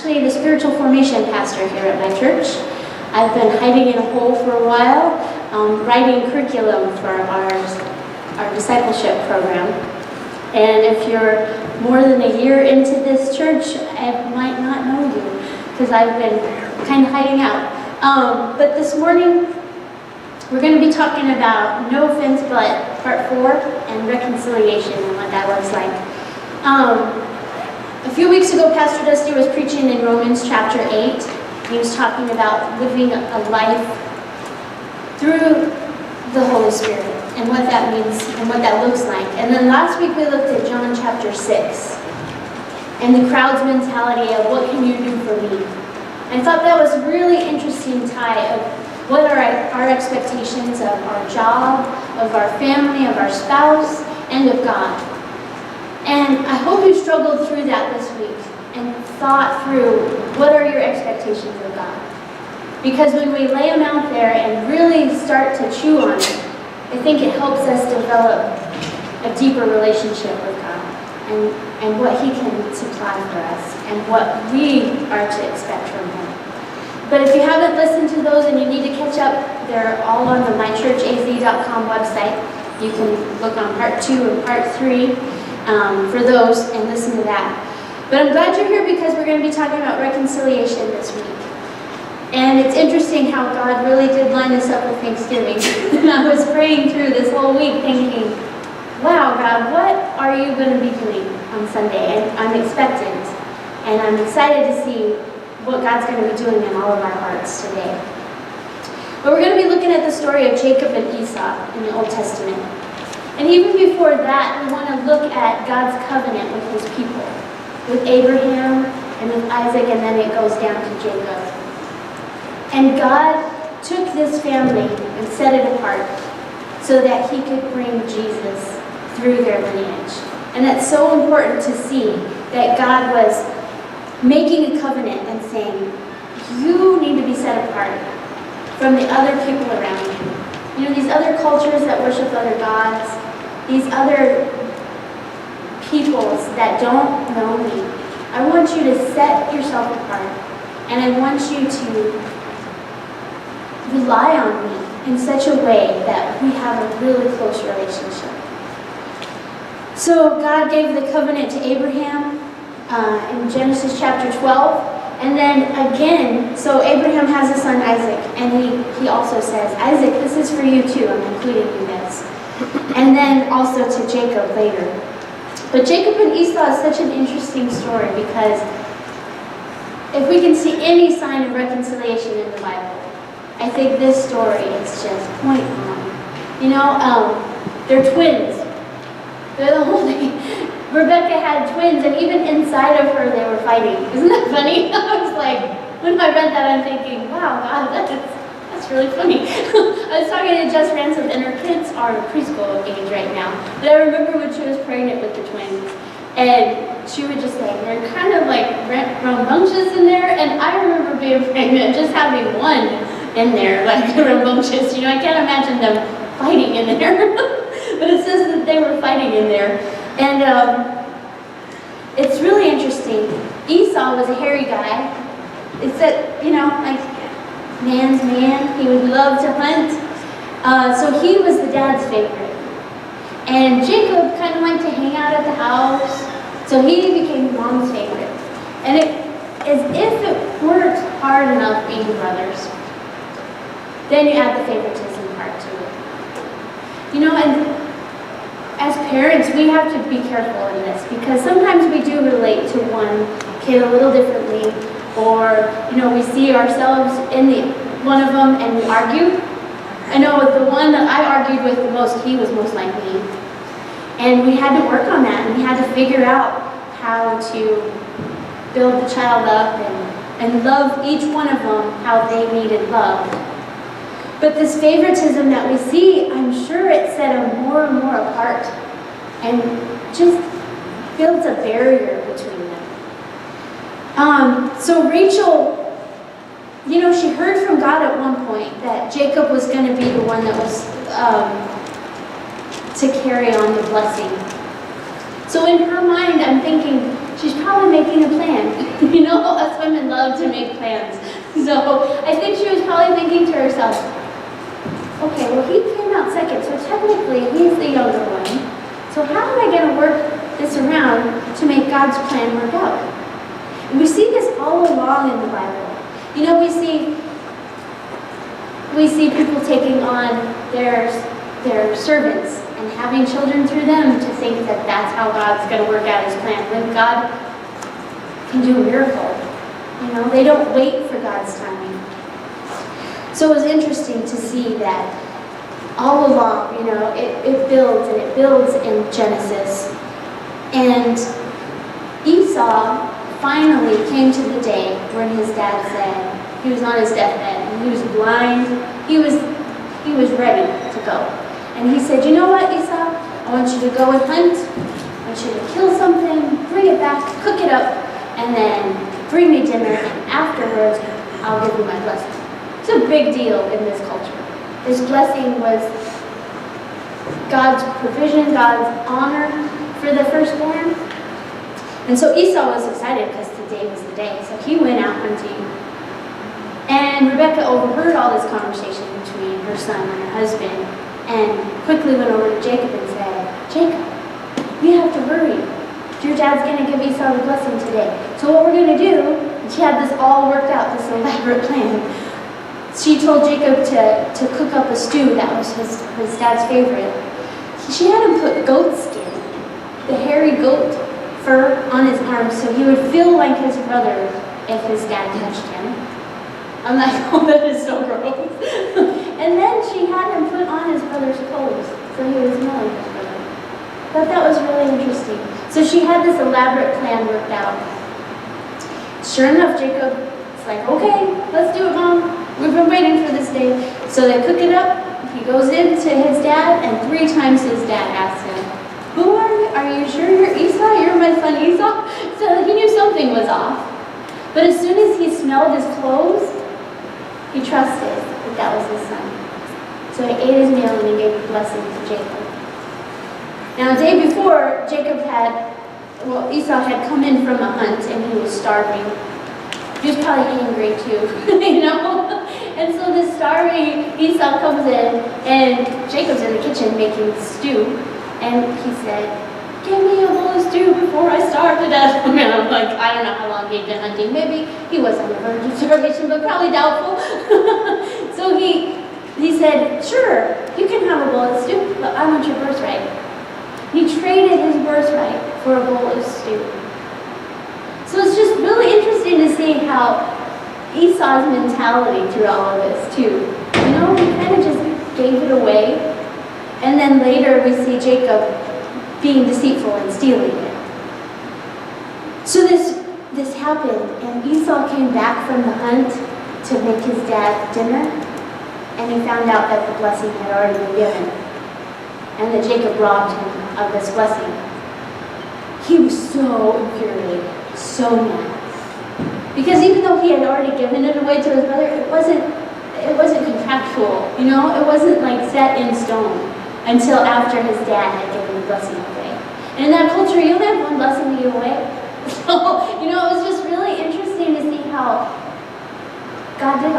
actually the spiritual formation pastor here at my church. I've been hiding in a hole for a while, writing curriculum for our discipleship program. And if you're more than a year into this church, I might not know you, because I've been kind of hiding out. But this morning, we're going to be talking about No Offense But, Part 4, and reconciliation and what that looks like. A few weeks ago, Pastor Dusty was preaching in Romans chapter 8. He was talking about living a life through the Holy Spirit and what that means and what that looks like. And then last week we looked at John chapter 6 and the crowd's mentality of what can you do for me? And I thought that was a really interesting tie of what are our expectations of our job, of our family, of our spouse, and of God. And I hope you struggled through that this week and thought through what are your expectations of God. Because when we lay them out there and really start to chew on it, I think it helps us develop a deeper relationship with God and what He can supply for us and what we are to expect from Him. But if you haven't listened to those and you need to catch up, they're all on the mychurchaz.com website. You can look on part 2 and part 3 for those and listen to that. But I'm glad you're here because we're going to be talking about reconciliation this week. And it's interesting how God really did line us up with Thanksgiving. And I was praying through this whole week thinking, wow, God, what are you going to be doing on Sunday? And I'm expectant. And I'm excited to see what God's going to be doing in all of our hearts today. But we're going to be looking at the story of Jacob and Esau in the Old Testament. And even before that, we want to look at God's covenant with His people, with Abraham and with Isaac, and then it goes down to Jacob. And God took this family and set it apart so that He could bring Jesus through their lineage. And that's so important to see that God was making a covenant and saying, you need to be set apart from the other people around you. You know, these other cultures that worship other gods, these other peoples that don't know me. I want you to set yourself apart, and I want you to rely on me in such a way that we have a really close relationship. So God gave the covenant to Abraham in Genesis chapter 12. And then again, so Abraham has a son Isaac, and he also says, Isaac, this is for you too, I'm including you guys. And then also to Jacob later. But Jacob and Esau is such an interesting story because if we can see any sign of reconciliation in the Bible, I think this story is just point on. You know, they're twins. They're the whole thing. Rebecca had twins, and even inside of her, they were fighting. Isn't that funny? I was like, when I read that, I'm thinking, wow, God, that's really funny. I was talking to Jess Ransom, and her kids are preschool age right now. But I remember when she was pregnant with the twins, and she would just say, they're kind of like rambunctious in there. And I remember being pregnant, just having one in there, like rambunctious. You know, I can't imagine them fighting in there. But it says that they were fighting in there. And it's really interesting. Esau was a hairy guy. It's that, you know, like man's man. He would love to hunt. So he was the dad's favorite. And Jacob kind of liked to hang out at the house. So he became mom's favorite. And it, as if it weren't hard enough being brothers, then you add the favoritism part to it. You know, and as parents, we have to be careful in this because sometimes we do relate to one kid a little differently, or you know, we see ourselves in one of them and we argue. I know with the one that I argued with the most, he was most like me, and we had to work on that, and we had to figure out how to build the child up and love each one of them how they needed love. But this favoritism that we see, I'm sure it set them more and more apart and just builds a barrier between them. So Rachel, you know, she heard from God at one point that Jacob was going to be the one that was to carry on the blessing. So in her mind, I'm thinking, she's probably making a plan. You know, that's women love to make plans. So I think she was probably thinking to herself, okay, well, he came out second, so technically he's the younger one. So how am I going to work this around to make God's plan work out? And we see this all along in the Bible. You know, we see people taking on their servants and having children through them to think that that's how God's going to work out his plan. When God can do a miracle, you know, they don't wait for God's timing. So it was interesting to see that all along, you know, it builds and it builds in Genesis. And Esau finally came to the day when his dad said, he was on his deathbed and he was blind, he was ready to go. And he said, you know what, Esau, I want you to go and hunt, I want you to kill something, bring it back, cook it up, and then bring me dinner, and afterwards, I'll give you my blessing. It's a big deal in this culture. This blessing was God's provision, God's honor for the firstborn. And so Esau was excited because today was the day. So he went out hunting. And Rebekah overheard all this conversation between her son and her husband and quickly went over to Jacob and said, Jacob, we have to hurry. Your dad's going to give Esau the blessing today. So what we're going to do, and she had this all worked out, this elaborate plan. She told Jacob to cook up a stew that was his dad's favorite. She had him put goat skin, the hairy goat fur on his arms so he would feel like his brother if his dad touched him. I'm like, oh, that is so gross. And then she had him put on his brother's clothes so he would smell like his brother. I thought that was really interesting. So she had this elaborate plan worked out. Sure enough, Jacob is like, okay, let's do it, Mom. We've been waiting for this day. So they cook it up. He goes in to his dad, and 3 times his dad asks him, who are you? Are you sure you're Esau? You're my son Esau? So he knew something was off. But as soon as he smelled his clothes, he trusted that was his son. So he ate his meal and he gave the blessing to Jacob. Now, the day before, Esau had come in from a hunt and he was starving. He was probably angry too, you know? And so this starving Esau comes in and Jacob's in the kitchen making stew. And he said, give me a bowl of stew before I starve to death. I mean, I'm like, I don't know how long he'd been hunting. Maybe he was on the verge of starvation, but probably doubtful. So he said, sure, you can have a bowl of stew, but I want your birthright. He traded his birthright for a bowl of stew. So it's just really interesting to see how Esau's mentality through all of this too. You know, he kind of just gave it away. And then later we see Jacob being deceitful and stealing it. So this happened, and Esau came back from the hunt to make his dad dinner, and he found out that the blessing had already been given, and that Jacob robbed him of this blessing. He was so infuriated, so mad. Because even though he had already given it away to his brother, it wasn't contractual, you know? It wasn't like set in stone until after his dad had given the blessing away. And in that culture, you only have one blessing to give away. So, you know, it was just really interesting to see how God did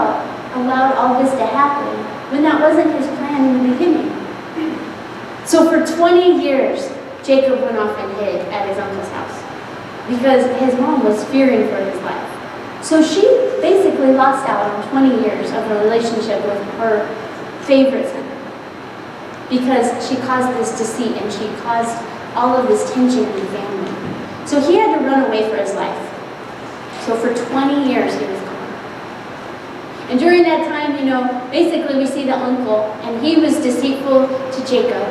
allow all this to happen when that wasn't his plan in the beginning. So for 20 years, Jacob went off and hid at his uncle's house because his mom was fearing for his life. So she basically lost out on 20 years of a relationship with her favorite son because she caused this deceit and she caused all of this tension in the family. So he had to run away for his life. So for 20 years he was gone. And during that time, you know, basically we see the uncle, and he was deceitful to Jacob.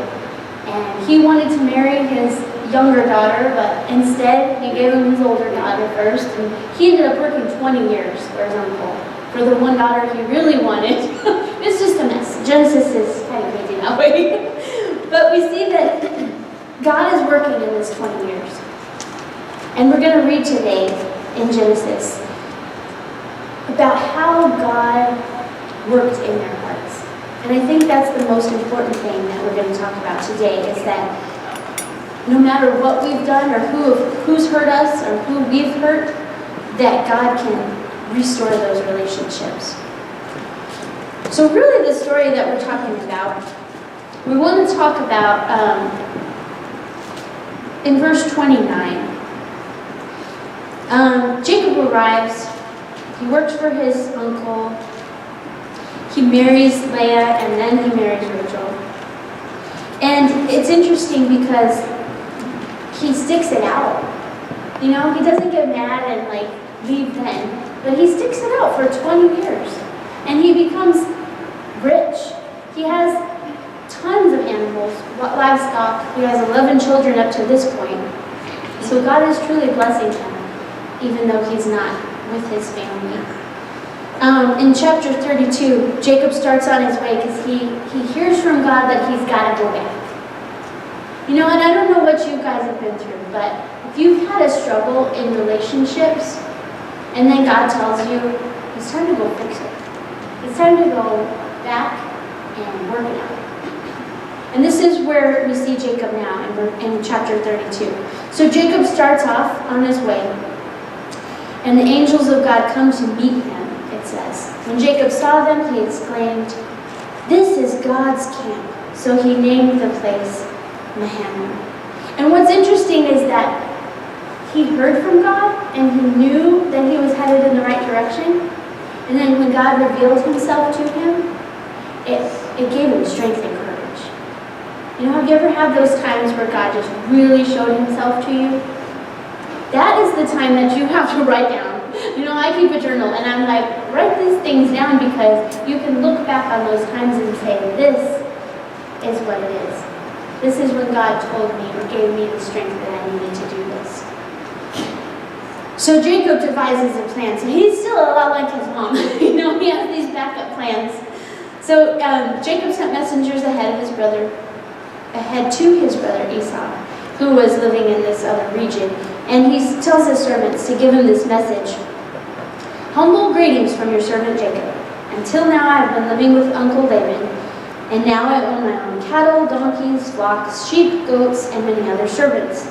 And he wanted to marry his younger daughter, but instead he gave him his older daughter first. And he ended up working 20 years for his uncle, for the one daughter he really wanted. It's just a mess. Genesis is kind of crazy that way. But we see that God is working in this 20 years. And we're going to read today in Genesis about how God worked in their hearts. And I think that's the most important thing that we're going to talk about today, is that no matter what we've done or who's hurt us or who we've hurt, that God can restore those relationships. So really the story that we're talking about, we want to talk about in verse 29. Jacob arrives, he works for his uncle, he marries Leah, and then he marries Rachel. And it's interesting because he sticks it out. You know, he doesn't get mad and leave then, but he sticks it out for 20 years. And he becomes rich. He has tons of animals, livestock. He has 11 children up to this point. So God is truly blessing him, even though he's not with his family. In chapter 32, Jacob starts on his way because he hears from God that he's got to go back. You know, and I don't know what you guys have been through, but if you've had a struggle in relationships, and then God tells you, it's time to go fix it. It's time to go back and work it out. And this is where we see Jacob now in chapter 32. So Jacob starts off on his way, and the angels of God come to meet him, it says. When Jacob saw them, he exclaimed, "This is God's camp." So he named the place Mahanaim. And what's interesting is that he heard from God, and he knew that he was headed in the right direction. And then when God revealed himself to him, it gave him strength and courage. You know, have you ever had those times where God just really showed himself to you? That is the time that you have to write down. You know, I keep a journal, and I'm like, write these things down because you can look back on those times and say, this is what it is. This is when God told me or gave me the strength that I needed to do this. So Jacob devises a plan. So he's still a lot like his mom. You know, he has these backup plans. So Jacob sent messengers ahead to his brother Esau, who was living in this other region. And he tells his servants to give him this message. "Humble greetings from your servant Jacob. Until now I have been living with Uncle Laban, and now I own my own cattle, donkeys, flocks, sheep, goats, and many other servants,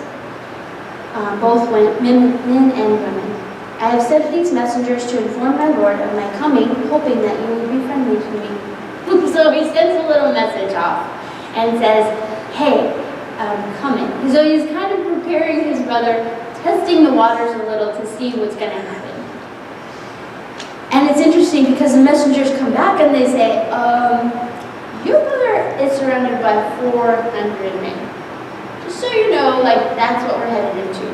both men and women. I have sent these messengers to inform my lord of my coming, hoping that you will be friendly to me." So he sends a little message off and says, "Hey, I'm coming." So he's kind of preparing his brother, testing the waters a little to see what's going to happen. And it's interesting because the messengers come back and they say, "Your brother is surrounded by 400 men. Just so you know, that's what we're headed into."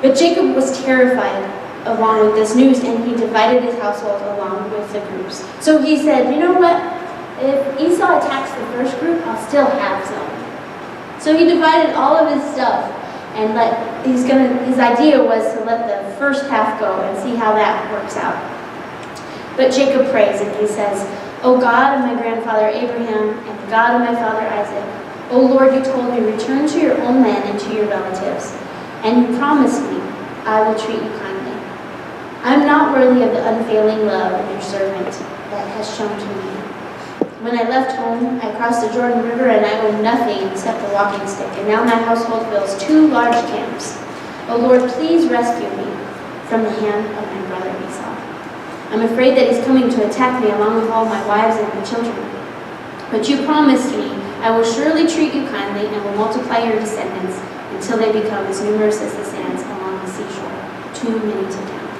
But Jacob was terrified along with this news, and he divided his household along with the groups. So he said, "You know what? If Esau attacks the first group, I'll still have some." So he divided all of his stuff, and his idea was to let the first half go and see how that works out. But Jacob prays, and he says, "O God of my grandfather Abraham and the God of my father Isaac, O Lord, you told me, return to your own land and to your relatives, and you promised me, I will treat you kindly. I am not worthy of the unfailing love of your servant that has shown to me. When I left home, I crossed the Jordan River, and I owned nothing except a walking stick, and now my household fills 2 large camps. O Lord, please rescue me from the hand of my brother Esau. I'm afraid that he's coming to attack me along with all my wives and my children. But you promised me, I will surely treat you kindly and will multiply your descendants until they become as numerous as the sands along the seashore, too many to count."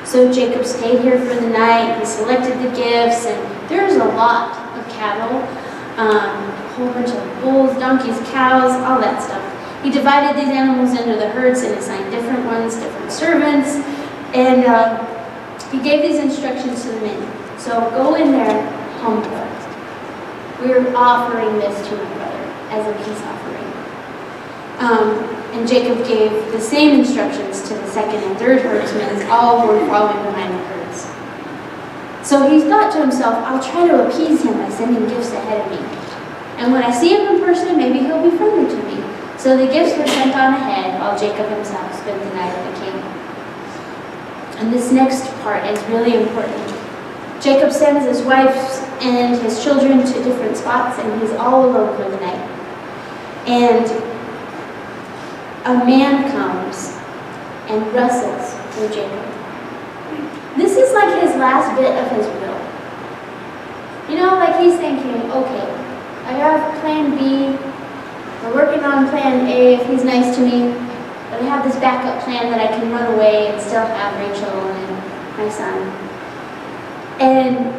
So Jacob stayed here for the night. He selected the gifts, and there's a lot of cattle, a whole bunch of bulls, donkeys, cows, all that stuff. He divided these animals into the herds and assigned different ones, different servants, and he gave these instructions to the men. So go in there humble. We're offering this to my brother as a peace offering. And Jacob gave the same instructions to the second and third herdsmen, all who were following behind the herds. So he thought to himself, I'll try to appease him by sending gifts ahead of me. And when I see him in person, maybe he'll be friendly to me. So the gifts were sent on ahead, while Jacob himself spent the night at the camp. And this next part is really important. Jacob sends his wife and his children to different spots, and he's all alone for the night. And a man comes and wrestles through Jacob. This is like his last bit of his will. You know, like he's thinking, okay, I have plan B, we're working on plan A if he's nice to me, but I have this backup plan that I can run away and still have Rachel and my son. And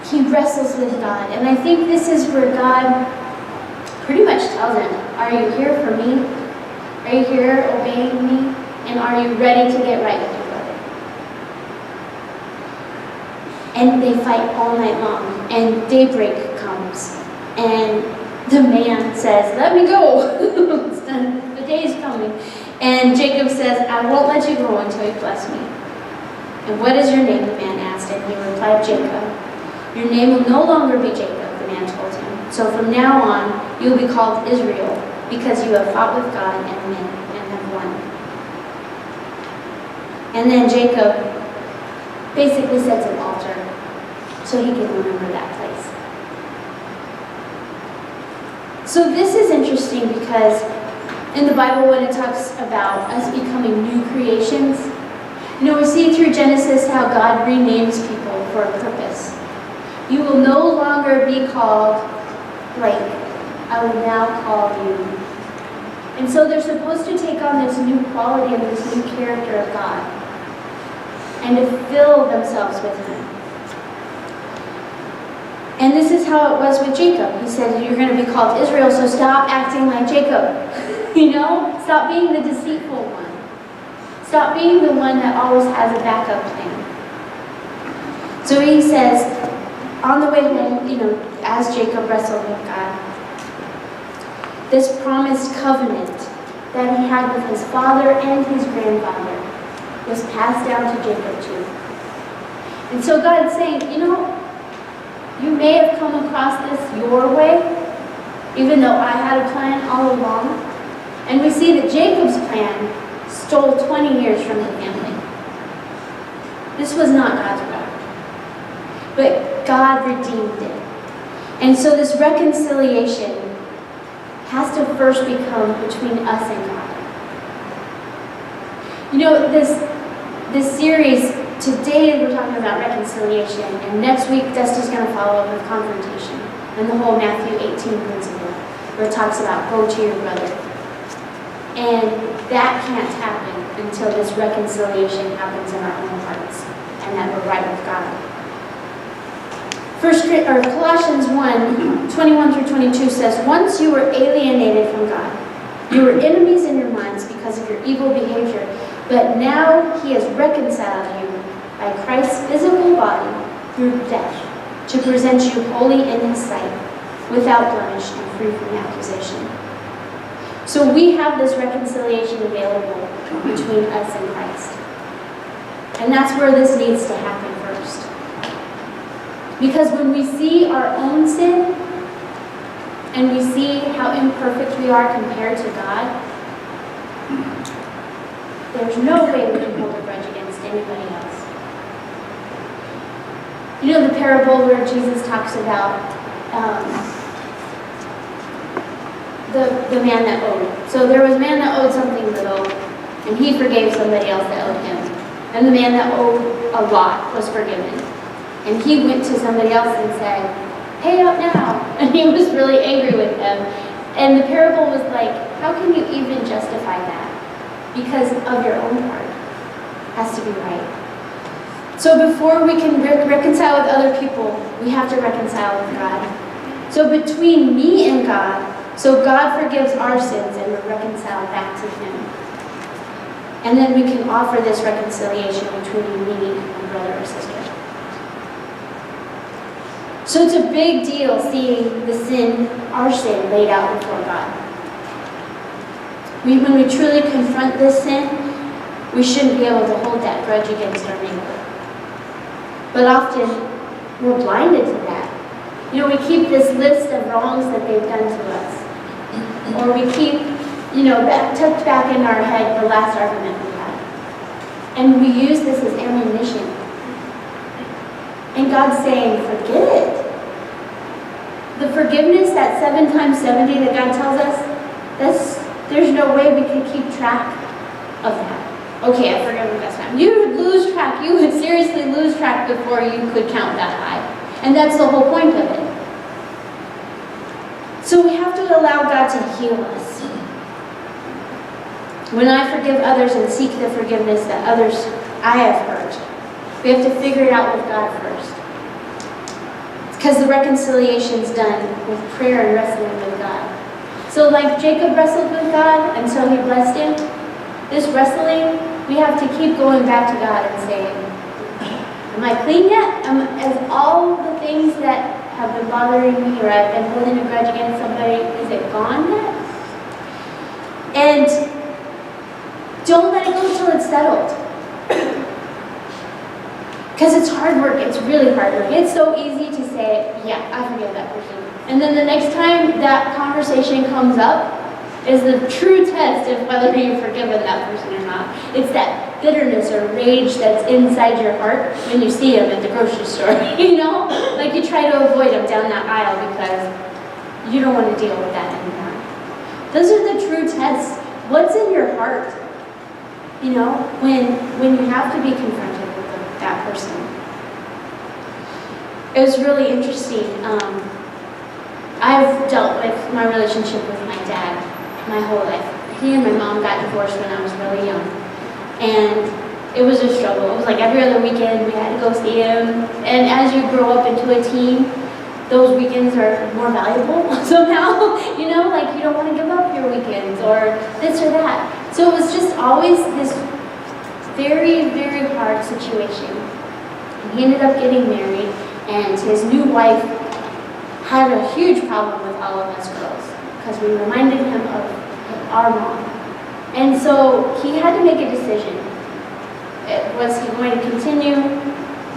he wrestles with God. And I think this is where God pretty much tells him, are you here for me? Are you here obeying me? And are you ready to get right with your brother? And they fight all night long. And daybreak comes. And the man says, let me go. The day is coming. And Jacob says, I won't let you go until you bless me. And what is your name? The man asked. And he replied, Jacob. Your name will no longer be Jacob, the man told him. So from now on, you will be called Israel, because you have fought with God and men and have won. And then Jacob basically sets an altar so he can remember that place. So this is interesting because in the Bible, when it talks about us becoming new creations, you know, we see through Genesis how God renames people for a purpose. You will no longer be called blank. I will now call you. And so they're supposed to take on this new quality and this new character of God and to fill themselves with Him. And this is how it was with Jacob. He said, you're going to be called Israel, so stop acting like Jacob. You know? Stop being the deceitful one. Stop being the one that always has a backup plan. So he says, on the way home, you know, as Jacob wrestled with God, this promised covenant that he had with his father and his grandfather was passed down to Jacob too. And so God's saying, you know, you may have come across this your way, even though I had a plan all along. And we see that Jacob's plan stole 20 years from the family. This was not God's will. But God redeemed it. And so this reconciliation has to first become between us and God. You know, this series, today we're talking about reconciliation, and next week Dusty's going to follow up with confrontation and the whole Matthew 18 principle, where it talks about go to your brother. And that can't happen until this reconciliation happens in our own hearts and that we're right with God. Colossians 1, 21 through 22 says, once you were alienated from God. You were enemies in your minds because of your evil behavior, but now He has reconciled you by Christ's physical body through death to present you holy in His sight, without blemish and free from accusation. So we have this reconciliation available between us and Christ. And that's where this needs to happen first. Because when we see our own sin, and we see how imperfect we are compared to God, there's no way we can hold a grudge against anybody else. You know the parable where Jesus talks about the man that owed. So there was a man that owed something little, and he forgave somebody else that owed him. And the man that owed a lot was forgiven. And he went to somebody else and said, pay up now. And he was really angry with them. And the parable was like, how can you even justify that? Because of your own heart. It has to be right. So before we can reconcile with other people, we have to reconcile with God. So between me and God, so God forgives our sins and we're reconciled back to Him. And then we can offer this reconciliation between me and brother or sister. So it's a big deal seeing the sin, our sin, laid out before God. When we truly confront this sin, we shouldn't be able to hold that grudge against our neighbor. But often, we're blinded to that. You know, we keep this list of wrongs that they've done to us. Or we keep, tucked back in our head the last argument we had. And we use this as ammunition. And God's saying, forget it. The forgiveness, that 7 times 70 that God tells us, there's no way we can keep track of that. Okay, I forgive him this time. You would lose track. You would seriously lose track before you could count that high. And that's the whole point of it. So we have to allow God to heal us. When I forgive others and seek the forgiveness that others I have hurt, we have to figure it out with God first. Because the reconciliation is done with prayer and wrestling with God. So like Jacob wrestled with God until he blessed him, this wrestling, we have to keep going back to God and saying, am I clean yet? Is all the things that have been bothering me or I've been holding a grudge against somebody, is it gone yet? And don't let it go until it's settled. Because it's hard work. It's really hard work. It's so easy to say, yeah, I forgive that person. And then the next time that conversation comes up is the true test of whether you've forgiven that person or not. It's that bitterness or rage that's inside your heart when you see them at the grocery store, you know? Like you try to avoid them down that aisle because you don't want to deal with that anymore. Those are the true tests. What's in your heart? You know, when you have to be confronted with that person. It was really interesting. I've dealt with my relationship with my dad my whole life. He and my mom got divorced when I was really young. And it was a struggle. It was like every other weekend we had to go see him. And as you grow up into a teen, those weekends are more valuable somehow. You know, like you don't want to give up your weekends or this or that. So it was just always this very, very hard situation. And he ended up getting married, and his new wife had a huge problem with all of us girls because we reminded him of our mom. And so he had to make a decision. Was he going to continue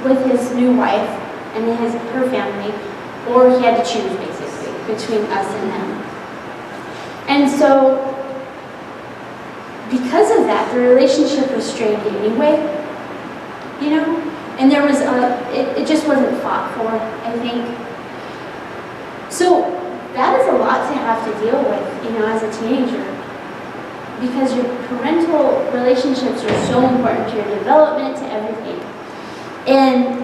with his new wife and her family, or he had to choose basically between us and them. And so because of that, the relationship was strained anyway, you know? And there was it just wasn't fought for, I think. So that is a lot to have to deal with, you know, as a teenager. Because your parental relationships are so important to your development, to everything. And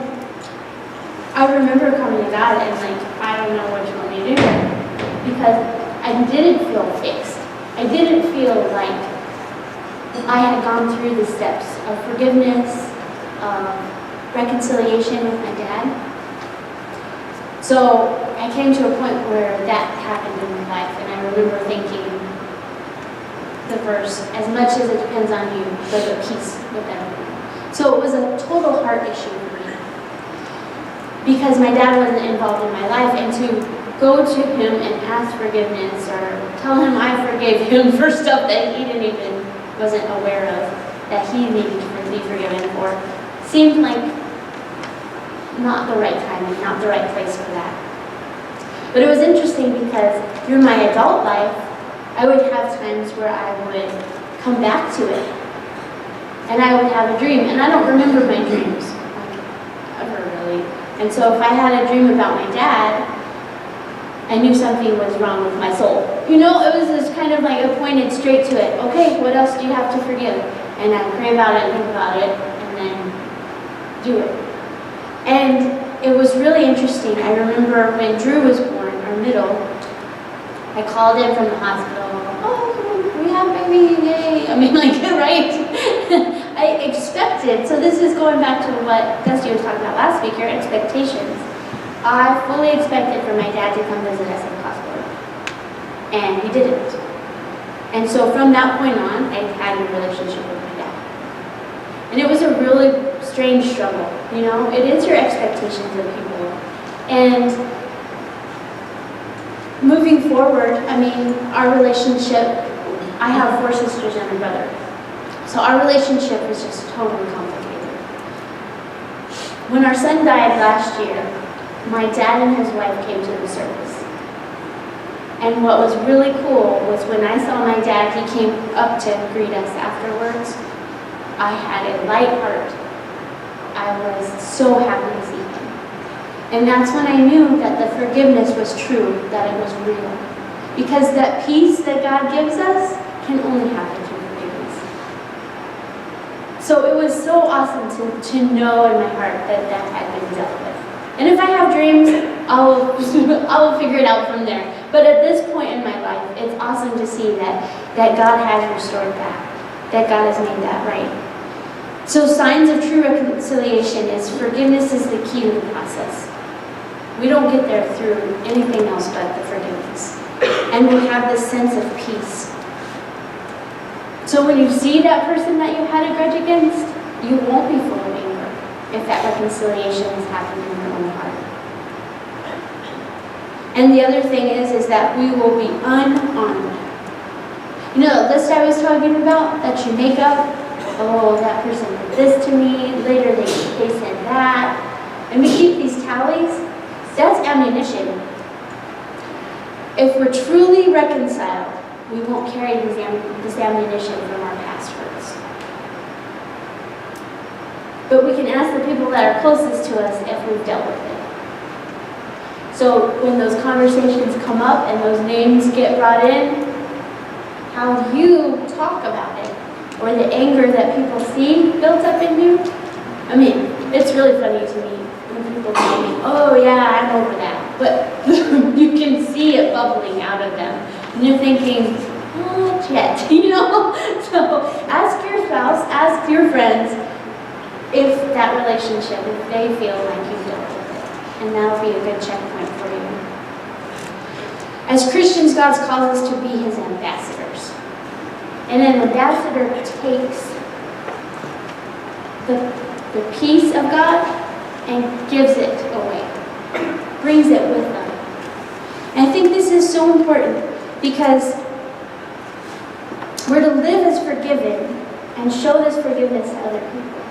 I remember coming to God and like, I don't know what you want me to do. Because I didn't feel fixed. I didn't feel like I had gone through the steps of forgiveness, reconciliation with my dad. So I came to a point where that happened in my life, and I remember thinking the verse, as much as it depends on you, live at peace with everyone. So it was a total heart issue for me. Because my dad wasn't involved in my life, and to go to him and ask forgiveness or tell him I forgave him for stuff that he wasn't aware of, that he needed to be forgiven for, seemed like not the right timing, not the right place for that. But it was interesting because through my adult life, I would have times where I would come back to it. And I would have a dream, and I don't remember my dreams, like, ever really. And so if I had a dream about my dad, I knew something was wrong with my soul. You know, it was just kind of like I pointed straight to it. Okay, what else do you have to forgive? And I pray about it and think about it, and then do it. And it was really interesting. I remember when Drew was born, our middle, I called in from the hospital. Oh, we have baby, yay. I mean, like, right? I expected, so this is going back to what Dusty was talking about last week, your expectations. I fully expected for my dad to come visit us in the hospital, and he didn't. And so from that point on, I had a relationship with my dad. And it was a really strange struggle, you know? It is your expectations of people. And moving forward, I mean, our relationship, I have 4 sisters and a brother. So our relationship was just totally complicated. When our son died last year, my dad and his wife came to the service. And what was really cool was when I saw my dad, he came up to greet us afterwards. I had a light heart. I was so happy to see him. And that's when I knew that the forgiveness was true, that it was real. Because that peace that God gives us can only happen through forgiveness. So it was so awesome to know in my heart that that had been dealt with. And if I have dreams, I will figure it out from there. But at this point in my life, it's awesome to see that God has restored that God has made that right. So signs of true reconciliation is forgiveness is the key to the process. We don't get there through anything else but the forgiveness. And we'll have this sense of peace. So when you see that person that you had a grudge against, you won't be full of anger if that reconciliation has happened in your own heart. And the other thing is that we will be unarmed. You know the list I was talking about that you make up? Oh, that person did this to me, later they said that. And we keep these tallies. That's ammunition. If we're truly reconciled, we won't carry this ammunition from our past hurts. But we can ask the people that are closest to us if we've dealt with it. So when those conversations come up and those names get brought in, how you talk about it, or the anger that people see built up in you. I mean, it's really funny to me when people tell me, oh yeah, I'm over that. But you can see it bubbling out of them. And you're thinking, not yet, you know? So ask your spouse, ask your friends if that relationship, if they feel like you've dealt with it. And that'll be a good checkpoint for you. As Christians, God calls us to be His ambassadors. And an ambassador takes the peace of God and gives it away, brings it with them. And I think this is so important because we're to live as forgiven and show this forgiveness to other people.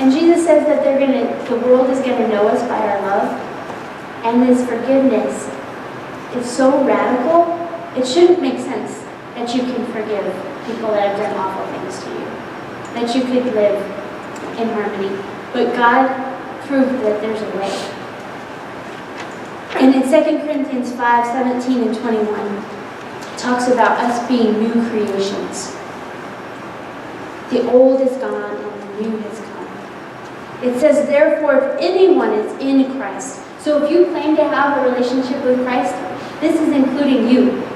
And Jesus says that the world is going to know us by our love. And this forgiveness is so radical, it shouldn't make sense that you can forgive people that have done awful things to you, that you could live in harmony. But God proved that there's a way. And in 2 Corinthians 5:17 and 21, it talks about us being new creations. The old is gone and the new has come. It says, therefore, if anyone is in Christ. So if you claim to have a relationship with Christ, this is including you.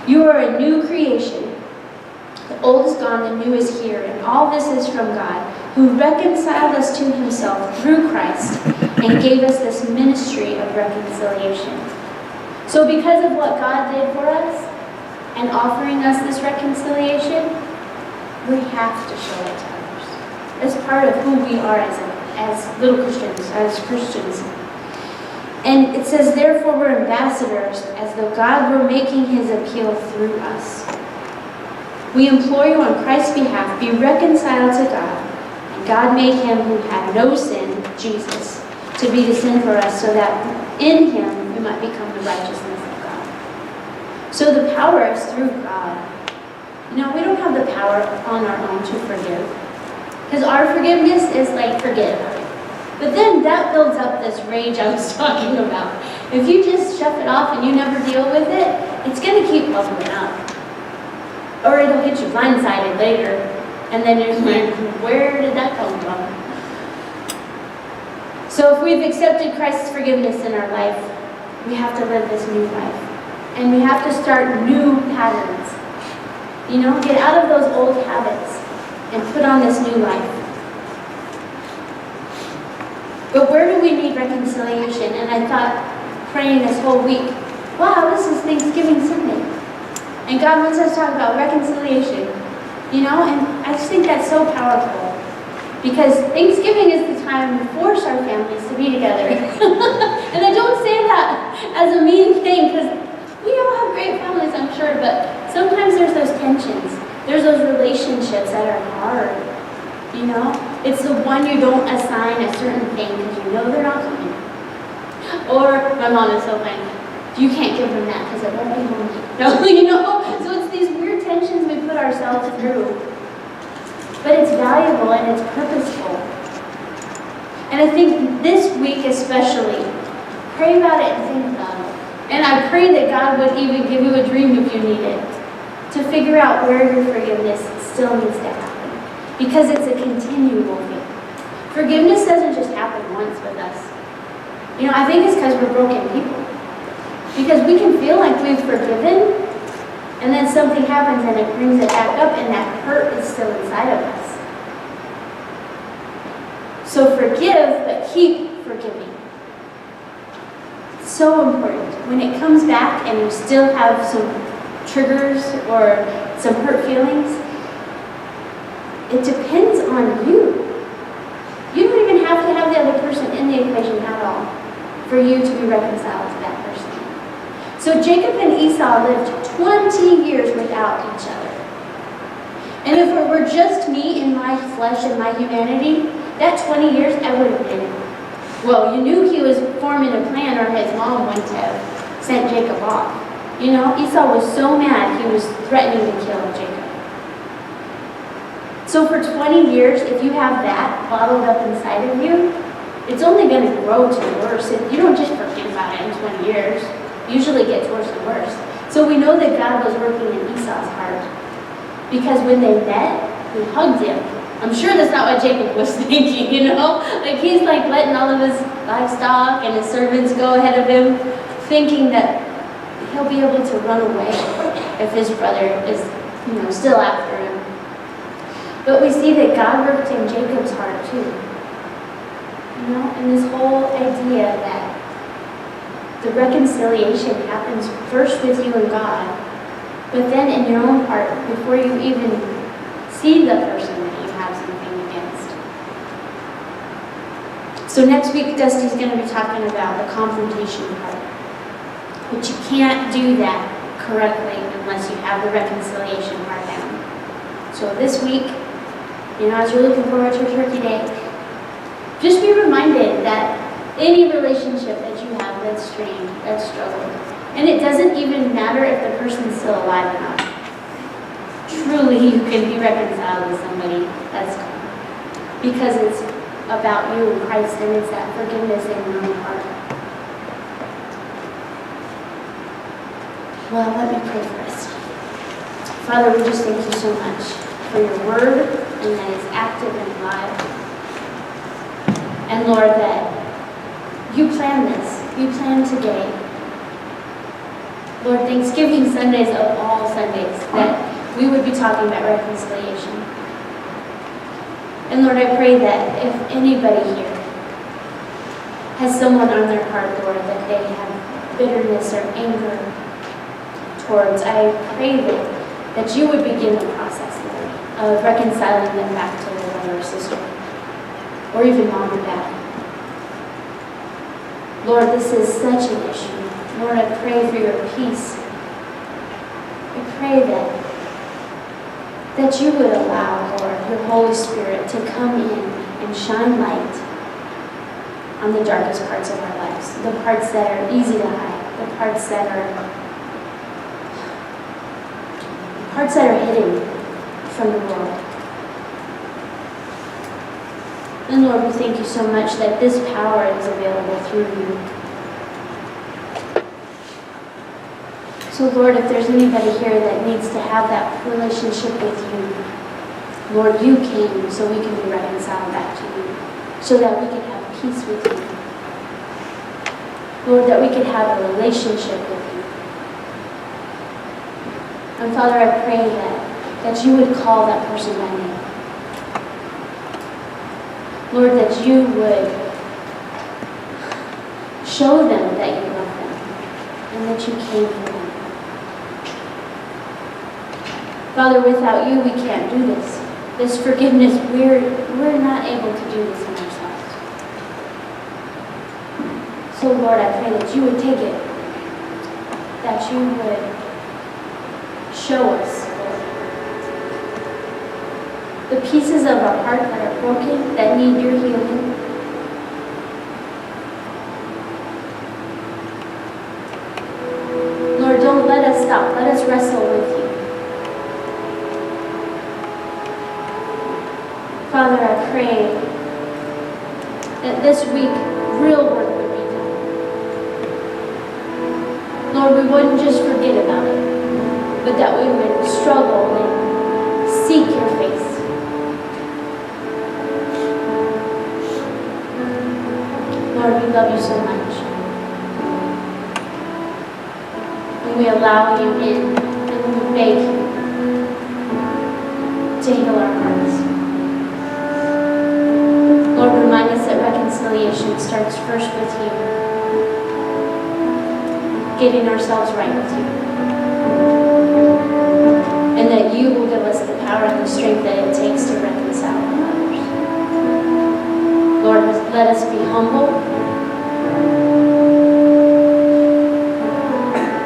You are a new creation. The old is gone, the new is here. And all this is from God, who reconciled us to Himself through Christ and gave us this ministry of reconciliation. So because of what God did for us and offering us this reconciliation, we have to show it to others. It's part of who we are as little Christians, as Christians. And it says, therefore we're ambassadors, as though God were making His appeal through us. We implore you on Christ's behalf, be reconciled to God. And God made Him who had no sin, Jesus, to be the sin for us, so that in Him we might become the righteousness of God. So the power is through God. You know, we don't have the power on our own to forgive. Because our forgiveness is like, forget about it. But then that builds up this rage I was talking about. If you just shove it off and you never deal with it, it's going to keep bubbling up. Or it'll hit you blindsided later, and then you're like, where did that come from? So if we've accepted Christ's forgiveness in our life, we have to live this new life. And we have to start new patterns. You know, get out of those old habits and put on this new life. But where do we need reconciliation? And I thought, praying this whole week, wow, this is Thanksgiving Sunday. And God wants us to talk about reconciliation. You know, and I just think that's so powerful. Because Thanksgiving is the time we force our families to be together. And I don't say that as a mean thing, because we all have great families, I'm sure, but sometimes there's those tensions. There's those relationships that are hard. You know, it's the one you don't assign a certain thing because you know they're not coming. Or my mom is so funny. You can't give them that because it won't be home. No, you know. So it's these weird tensions we put ourselves through. But it's valuable and it's purposeful. And I think this week especially, pray about it and think about it. And I pray that God would even give you a dream if you need it, to figure out where your forgiveness still needs to happen. because it's a continual thing. Forgiveness doesn't just happen once with us. I think it's because we're broken people. Because we can feel like we've forgiven, and then something happens and it brings it back up, and that hurt is still inside of us. So forgive, but keep forgiving. It's so important. When it comes back and you still have some triggers or some hurt feelings, it depends on you. You don't even have to have the other person in the equation at all for you to be reconciled to that person. So Jacob and Esau lived 20 years without each other. And if it were just me in my flesh and my humanity, that 20 years, I would have been, well, you knew he was forming a plan, or his mom wouldn't have sent Jacob off. Esau was so mad he was threatening to kill Jacob. So for 20 years, if you have that bottled up inside of you, it's only going to grow to worse. You don't just forget about it in 20 years. It usually gets worse and worse. So we know that God was working in Esau's heart. Because when they met, he hugged him. I'm sure that's not what Jacob was thinking, Like he's like letting all of his livestock and his servants go ahead of him, thinking that he'll be able to run away if his brother is, still after him. But we see that God worked in Jacob's heart too. And this whole idea that the reconciliation happens first with you and God, but then in your own heart before you even see the person that you have something against. So next week, Dusty's going to be talking about the confrontation part. But you can't do that correctly unless you have the reconciliation part down. So this week, as you're looking forward to Turkey Day, just be reminded that any relationship that you have that's strained, that's struggled, and it doesn't even matter if the person's still alive or not. Truly, you can be reconciled with somebody that's gone. Because it's about you and Christ, and it's that forgiveness in your own heart. Well, let me pray first. Father, we just thank you so much for your word, and that it's active and alive. And Lord, that you planned this. You planned today. Lord, Thanksgiving Sundays of all Sundays, that we would be talking about reconciliation. And Lord, I pray that if anybody here has someone on their heart, Lord, that they have bitterness or anger towards, I pray that you would begin the process, Lord, of reconciling them back to their brother or sister, or even mom or dad. Lord, this is such an issue. Lord, I pray for your peace. I pray that you would allow, Lord, your Holy Spirit to come in and shine light on the darkest parts of our lives, the parts that are easy to hide, the parts that are hidden from the world. And Lord, we thank you so much that this power is available through you. So Lord, if there's anybody here that needs to have that relationship with you, Lord, you came so we can be reconciled back to you, so that we can have peace with you. Lord, that we can have a relationship with you. And Father, I pray that you would call that person by name. Lord, that you would show them that you love them and that you came for them. Father, without you, we can't do this. This forgiveness, we're not able to do this in ourselves. So Lord, I pray that you would take it, that you would show us, Lord, the pieces of our heart that are broken, that need your healing. Lord, don't let us stop. Let us wrestle with you. Father, I pray that this week real work would be done. Lord, we wouldn't just forget about it, but that we would struggle and seek your face. we love you so much. And we allow you in, and we beg you to heal our hearts. Lord, remind us that reconciliation starts first with you, getting ourselves right with you. And that you will give us the power and the strength that it takes to reconcile with others. Lord, let us be humble.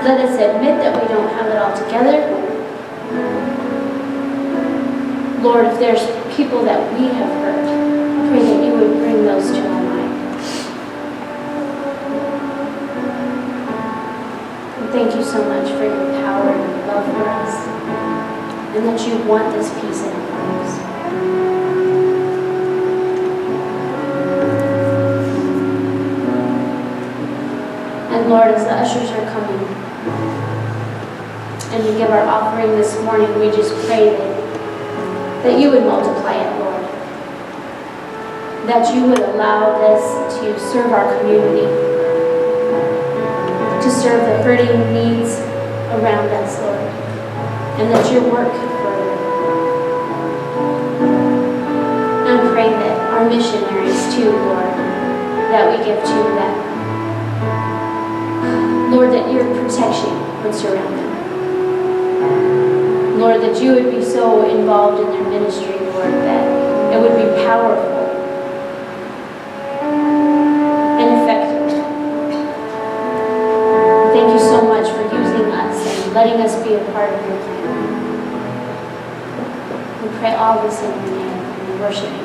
Let us admit that we don't have it all together. Lord, if there's people that we have hurt, I pray that you would bring those to our mind. And thank you so much for your power and your love for us, and that you want this peace in our lives. And Lord, as the ushers are coming, and we give our offering this morning, we just pray that you would multiply it, Lord. That you would allow this to serve our community, to serve the hurting needs around us, Lord, and that your work could further. And I pray that our missionaries too, Lord, that we give to them, Lord, that your protection would surround them. Lord, that you would be so involved in their ministry, Lord, that it would be powerful and effective. Thank you so much for using us and letting us be a part of your plan. We pray all this in your name and we worship you.